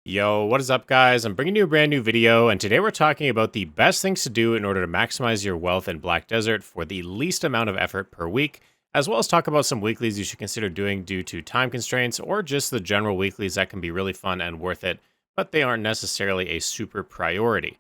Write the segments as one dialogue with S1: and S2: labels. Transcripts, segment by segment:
S1: Yo, what is up, guys? I'm bringing you a brand new video, and today we're talking about the best things to do in order to maximize your wealth in Black Desert for the least amount of effort per week, as well as talk about some weeklies you should consider doing due to time constraints or just the general weeklies that can be really fun and worth it, but they aren't necessarily a super priority.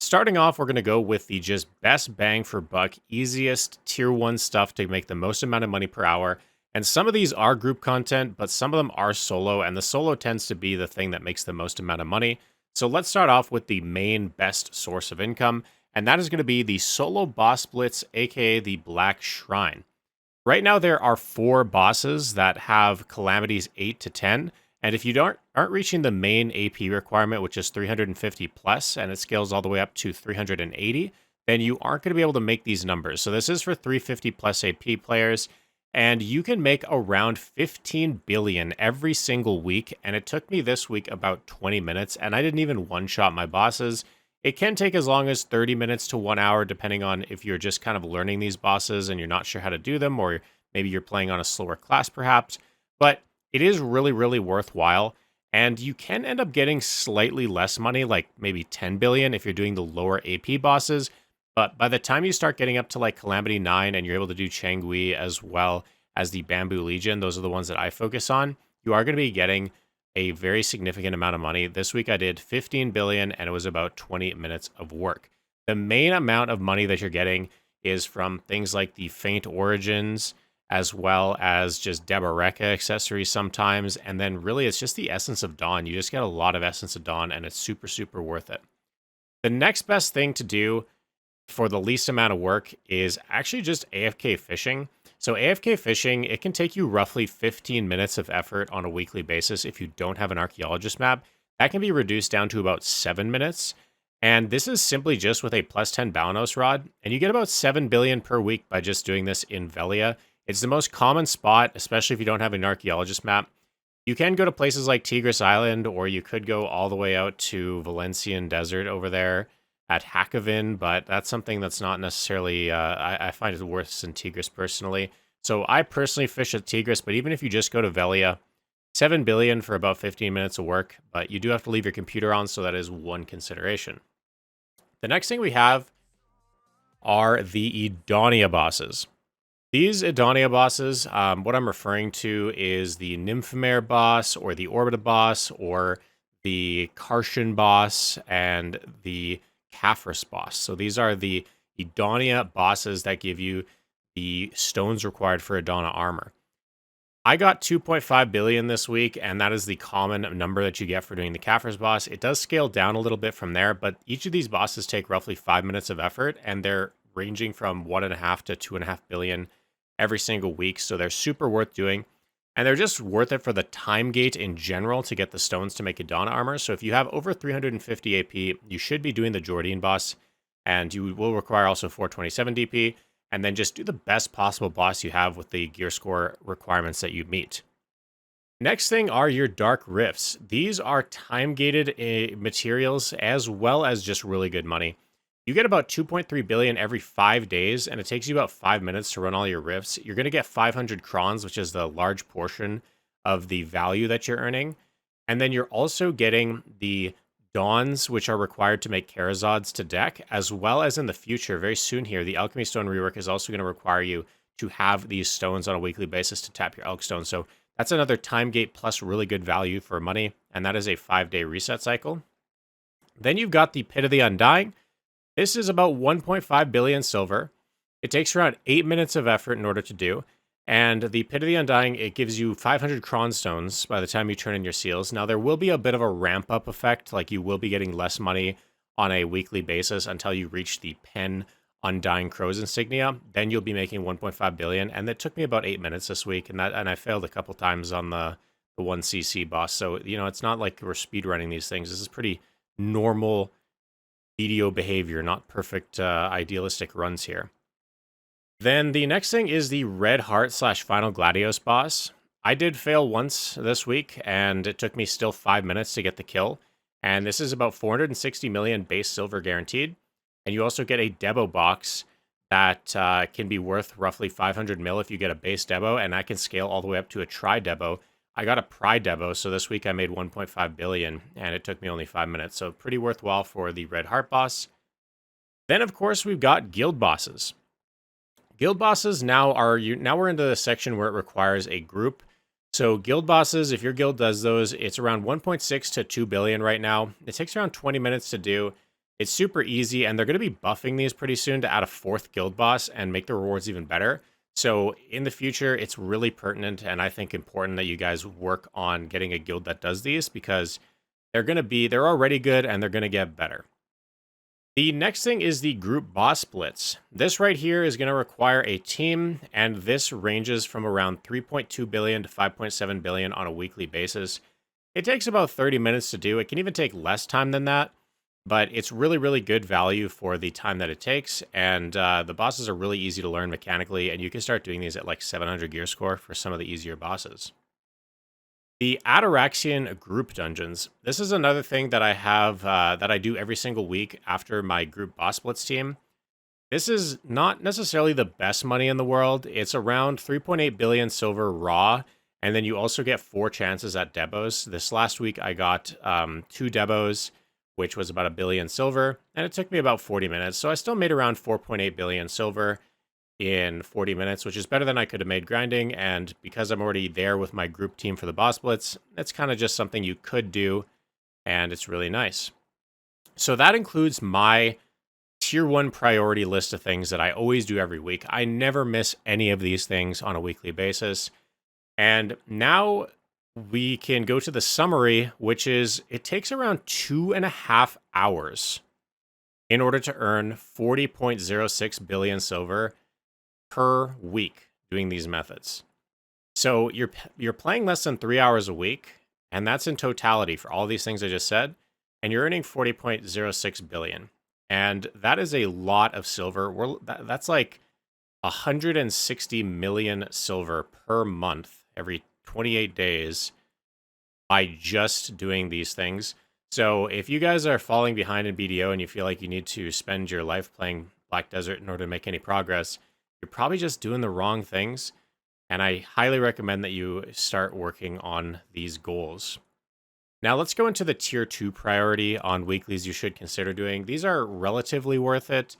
S1: Starting off, we're going to go with the just best bang for buck, easiest tier 1 stuff to make the most amount of money per hour. And some of these are group content, but some of them are solo, and the solo tends to be the thing that makes the most amount of money. So let's start off with the main best source of income, and that is going to be the solo boss blitz, aka the Black Shrine. Right now, there are 4 bosses that have calamities 8 to 10, and if you aren't reaching the main AP requirement, which is 350 plus, and it scales all the way up to 380, then you aren't going to be able to make these numbers. So this is for 350 plus AP players, and you can make around 15 billion every single week. And it took me this week about 20 minutes, and I didn't even one-shot my bosses. It can take as long as 30 minutes to 1 hour, depending on if you're just kind of learning these bosses and you're not sure how to do them, or maybe you're playing on a slower class perhaps. But it is really, really worthwhile. And you can end up getting slightly less money, like maybe 10 billion if you're doing the lower AP bosses. But by the time you start getting up to like Calamity 9 and you're able to do Changui as well as the Bamboo Legion, those are the ones that I focus on, you are going to be getting a very significant amount of money. This week I did 15 billion and it was about 20 minutes of work. The main amount of money that you're getting is from things like the Faint Origins, as well as just Deboreka accessories sometimes. And then really it's just the Essence of Dawn. You just get a lot of Essence of Dawn and it's super, super worth it. The next best thing to do for the least amount of work is actually just AFK fishing. So AFK fishing, it can take you roughly 15 minutes of effort on a weekly basis if you don't have an archaeologist map. That can be reduced down to about 7 minutes. And this is simply just with a plus 10 Balanos rod. And you get about 7 billion per week by just doing this in Velia. It's the most common spot, especially if you don't have an archaeologist map. You can go to places like Tigris Island, or you could go all the way out to Valencian Desert over there at Hakovin, but that's something that's not necessarily, I find it worse than Tigris personally. So I personally fish at Tigris, but even if you just go to Velia, 7 billion for about 15 minutes of work, but you do have to leave your computer on, so that is one consideration. The next thing we have are the Edonia bosses. These Edonia bosses, what I'm referring to is the Nymphomare boss, or the Orbita boss, or the Karshan boss, and the Kaphras boss. So these are the Edonia bosses that give you the stones required for Edona armor. I got 2.5 billion this week, and that is the common number that you get for doing the Kaphras boss. It does scale down a little bit from there, but each of these bosses take roughly 5 minutes of effort, and they're ranging from 1.5 to 2.5 billion every single week, so they're super worth doing. And they're just worth it for the time gate in general to get the stones to make Edona armor. So if you have over 350 AP, you should be doing the Jordian boss, and you will require also 427 DP, and then just do the best possible boss you have with the gear score requirements that you meet. Next thing are your Dark Rifts. These are time-gated materials as well as just really good money. You get about 2.3 billion every 5 days, and it takes you about 5 minutes to run all your rifts. You're going to get 500 crons, which is the large portion of the value that you're earning. And then you're also getting the dawns, which are required to make Karazods to deck, as well as in the future, very soon here, the Alchemy Stone rework is also going to require you to have these stones on a weekly basis to tap your Elk Stone. So that's another time gate plus really good value for money, and that is a 5-day reset cycle. Then you've got the Pit of the Undying. This is about 1.5 billion silver. It takes around 8 minutes of effort in order to do. And the Pit of the Undying, it gives you 500 cron stones by the time you turn in your seals. Now, there will be a bit of a ramp-up effect, like you will be getting less money on a weekly basis until you reach the Pen Undying Crow's insignia. Then you'll be making 1.5 billion. And it took me about 8 minutes this week, and I failed a couple times on the 1cc boss. So, you know, it's not like we're speedrunning these things. This is pretty normal video behavior, not perfect idealistic runs here. Then the next thing is the Red Heart / Final Gladios boss. I did fail once this week, and it took me still 5 minutes to get the kill. And this is about 460 million base silver guaranteed. And you also get a Debo box that can be worth roughly 500 mil if you get a base Debo, and that can scale all the way up to a Tri Debo, I got a Pride Devo, so this week I made 1.5 billion, and it took me only 5 minutes. So pretty worthwhile for the Red Heart boss. Then, of course, we've got guild bosses. Guild bosses now we're into the section where it requires a group. So guild bosses, if your guild does those, it's around 1.6 to 2 billion right now. It takes around 20 minutes to do. It's super easy, and they're going to be buffing these pretty soon to add a fourth guild boss and make the rewards even better. So in the future, it's really pertinent and I think important that you guys work on getting a guild that does these, because they're already good and they're going to get better. The next thing is the group boss splits. This right here is going to require a team, and this ranges from around 3.2 billion to 5.7 billion on a weekly basis. It takes about 30 minutes to do. It can even take less time than that, but it's really, really good value for the time that it takes, and the bosses are really easy to learn mechanically, and you can start doing these at like 700 gear score for some of the easier bosses. The Ataraxian group dungeons. This is another thing that I have that I do every single week after my group boss splits team. This is not necessarily the best money in the world. It's around 3.8 billion silver raw, and then you also get 4 chances at debos. This last week I got 2 debos, which was about 1 billion silver, and it took me about 40 minutes. So I still made around 4.8 billion silver in 40 minutes, which is better than I could have made grinding. And because I'm already there with my group team for the boss splits, that's kind of just something you could do, and it's really nice. So that includes my tier 1 priority list of things that I always do every week. I never miss any of these things on a weekly basis. And now we can go to the summary, which is it takes around 2.5 hours in order to earn 40.06 billion silver per week doing these methods. So you're playing less than 3 hours a week, and that's in totality for all these things I just said, and you're earning 40.06 billion. And that is a lot of silver. That's like 160 million silver per month every 28 days by just doing these things. So if you guys are falling behind in BDO and you feel like you need to spend your life playing Black Desert in order to make any progress, you're probably just doing the wrong things, and I highly recommend that you start working on these goals. Now let's go into the tier 2 priority on weeklies you should consider doing. These are relatively worth it,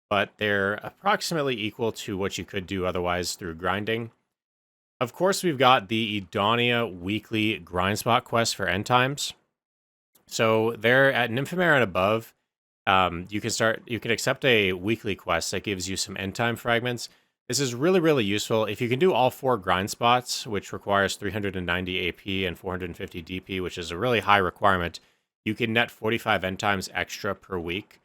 S1: but they're approximately equal to what you could do otherwise through grinding. Of course, we've got the Edonia weekly grind spot quest for end times. So they're at Nymphomare and above. You can accept a weekly quest that gives you some end time fragments. This is really, really useful. If you can do all 4 grind spots, which requires 390 AP and 450 DP, which is a really high requirement, you can net 45 end times extra per week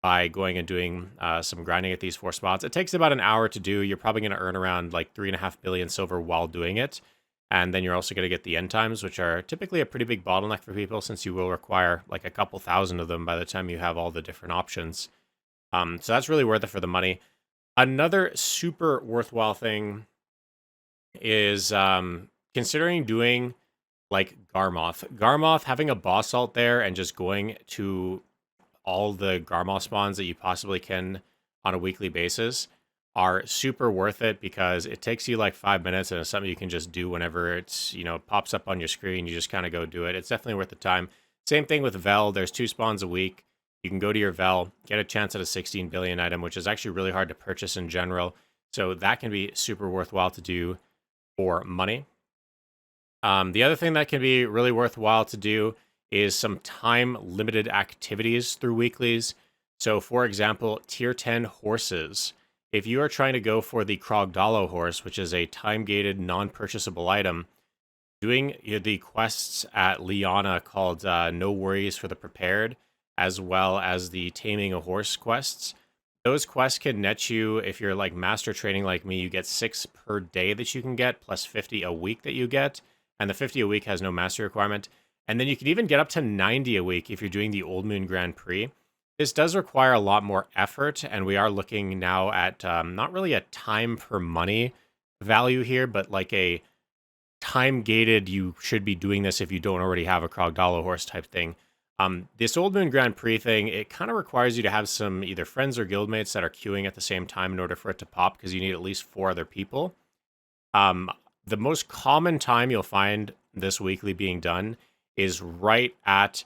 S1: by going and doing some grinding at these 4 spots. It takes about an hour to do. You're probably going to earn around like 3.5 billion silver while doing it. And then you're also going to get the end times, which are typically a pretty big bottleneck for people, since you will require like a couple thousand of them by the time you have all the different options. So that's really worth it for the money. Another super worthwhile thing is considering doing like Garmoth. Garmoth, having a boss ult there and just going to all the Garmoth spawns that you possibly can on a weekly basis are super worth it, because it takes you like 5 minutes and it's something you can just do whenever it's, pops up on your screen. You just kind of go do it. It's definitely worth the time. Same thing with Vel. There's 2 spawns a week. You can go to your Vel, get a chance at a 16 billion item, which is actually really hard to purchase in general. So that can be super worthwhile to do for money. The other thing that can be really worthwhile to do is some time-limited activities through weeklies. So, for example, tier 10 horses. If you are trying to go for the Krogdalo horse, which is a time-gated, non-purchasable item, doing the quests at Liana called No Worries for the Prepared, as well as the Taming a Horse quests, those quests can net you, if you're like master training like me, you get 6 per day that you can get, plus 50 a week that you get, and the 50 a week has no master requirement. And then you can even get up to 90 a week if you're doing the Old Moon Grand Prix. This does require a lot more effort, and we are looking now at not really a time per money value here, but like a time-gated, you should be doing this if you don't already have a Krogdalo horse type thing. This Old Moon Grand Prix thing, it kind of requires you to have some either friends or guildmates that are queuing at the same time in order for it to pop, because you need at least 4 other people. The most common time you'll find this weekly being done is right at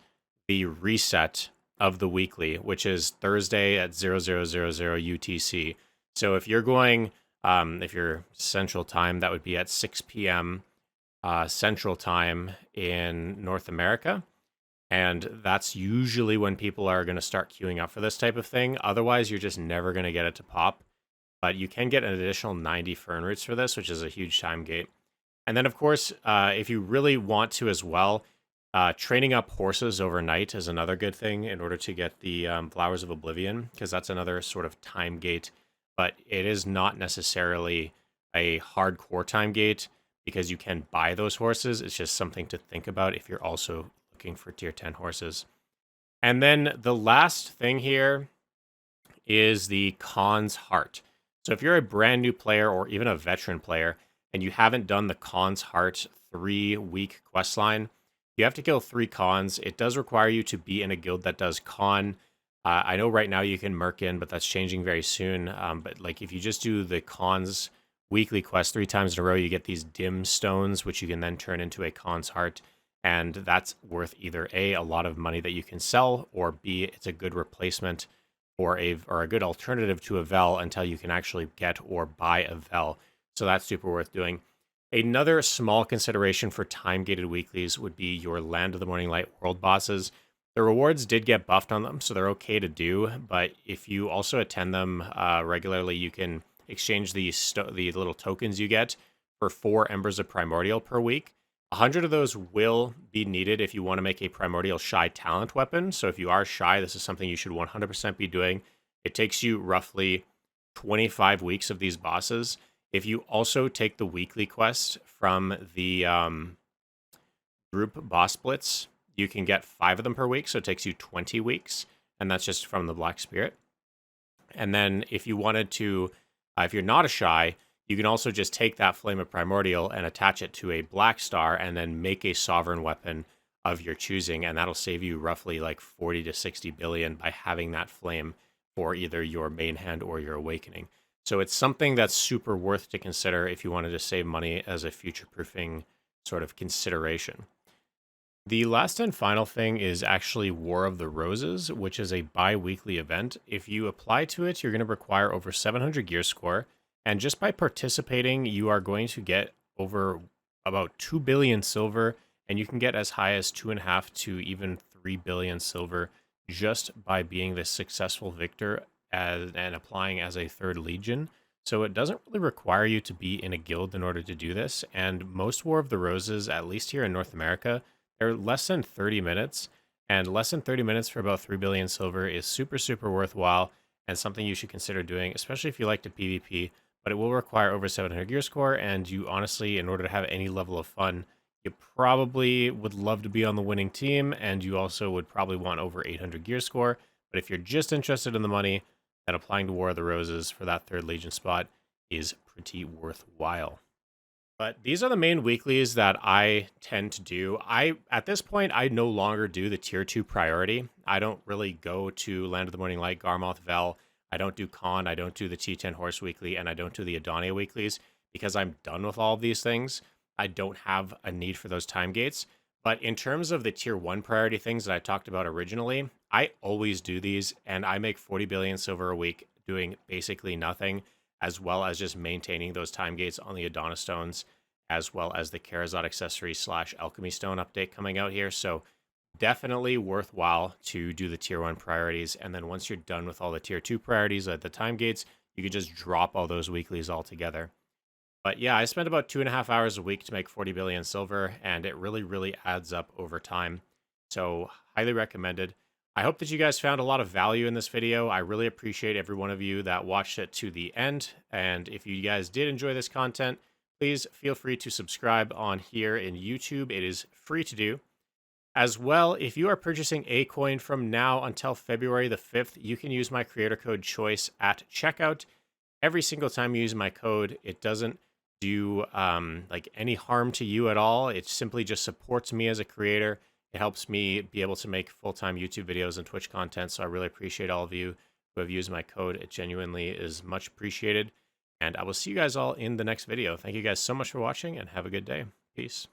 S1: the reset of the weekly, which is Thursday at 0000 UTC. So if you're going, if you're Central Time, that would be at 6 p.m. Central Time in North America. And that's usually when people are going to start queuing up for this type of thing. Otherwise, you're just never going to get it to pop. But you can get an additional 90 Fern Roots for this, which is a huge time gate. And then, of course, if you really want to as well, training up horses overnight is another good thing in order to get the Flowers of Oblivion, because that's another sort of time gate. But it is not necessarily a hardcore time gate because you can buy those horses. It's just something to think about if you're also looking for tier 10 horses. And then the last thing here is the Khan's Heart. So if you're a brand new player or even a veteran player and you haven't done the Khan's Heart 3-week quest line, you have to kill 3 Khans. It does require you to be in a guild that does Khan. I know right now you can merc in, but that's changing very soon. But like if you just do the Khan's weekly quest 3 times in a row, you get these dim stones, which you can then turn into a Khan's Heart. And that's worth either a lot of money that you can sell, or B, it's a good replacement or a good alternative to a Vel until you can actually get or buy a Vel. So that's super worth doing. Another small consideration for time-gated weeklies would be your Land of the Morning Light world bosses. The rewards did get buffed on them, so they're okay to do, but if you also attend them regularly, you can exchange the little tokens you get for 4 Embers of Primordial per week. 100 of those will be needed if you want to make a Primordial Shy talent weapon. So if you are shy, this is something you should 100% be doing. It takes you roughly 25 weeks of these bosses. If you also take the weekly quest from the group boss splits, you can get 5 of them per week. So it takes you 20 weeks. And that's just from the Black Spirit. And then if you wanted to, if you're not a shy, you can also just take that Flame of Primordial and attach it to a Black Star and then make a Sovereign weapon of your choosing. And that'll save you roughly like 40 to 60 billion by having that flame for either your main hand or your awakening. So it's something that's super worth to consider if you wanted to save money as a future-proofing sort of consideration. The last and final thing is actually War of the Roses, which is a bi-weekly event. If you apply to it, you're going to require over 700 gear score. And just by participating, you are going to get over about 2 billion silver, and you can get as high as 2.5 to even 3 billion silver just by being the successful victor and applying as a 3rd Legion. So it doesn't really require you to be in a guild in order to do this. And most War of the Roses, at least here in North America, they're less than 30 minutes. And less than 30 minutes for about 3 billion silver is super, super worthwhile and something you should consider doing, especially if you like to PvP. But it will require over 700 gear score, and you honestly, in order to have any level of fun, you probably would love to be on the winning team, and you also would probably want over 800 gear score. But if you're just interested in the money, then applying to War of the Roses for that 3rd Legion spot is pretty worthwhile. But these are the main weeklies that I tend to do. At this point, I no longer do the tier 2 priority. I don't really go to Land of the Morning Light, Garmoth, Vel. I don't do Khan, I don't do the T10 Horse Weekly, and I don't do the Adonia Weeklies because I'm done with all of these things. I don't have a need for those time gates. But in terms of the tier 1 priority things that I talked about originally, I always do these, and I make 40 billion silver a week doing basically nothing, as well as just maintaining those time gates on the Adana Stones, as well as the Karazot Accessory / Alchemy Stone update coming out here. So definitely worthwhile to do the tier 1 priorities, and then once you're done with all the tier 2 priorities at the time gates, you can just drop all those weeklies altogether. But yeah, I spent about 2.5 hours a week to make 40 billion silver, and it really, really adds up over time. So highly recommended. I hope that you guys found a lot of value in this video. I really appreciate every one of you that watched it to the end. And if you guys did enjoy this content, please feel free to subscribe on here in YouTube. It is free to do. As well, if you are purchasing a coin from now until February the 5th, you can use my creator code CHOICE at checkout. Every single time you use my code, it doesn't do like any harm to you at all. It simply just supports me as a creator. It helps me be able to make full-time YouTube videos and Twitch content. So I really appreciate all of you who have used my code. It genuinely is much appreciated. And I will see you guys all in the next video. Thank you guys so much for watching, and have a good day. Peace.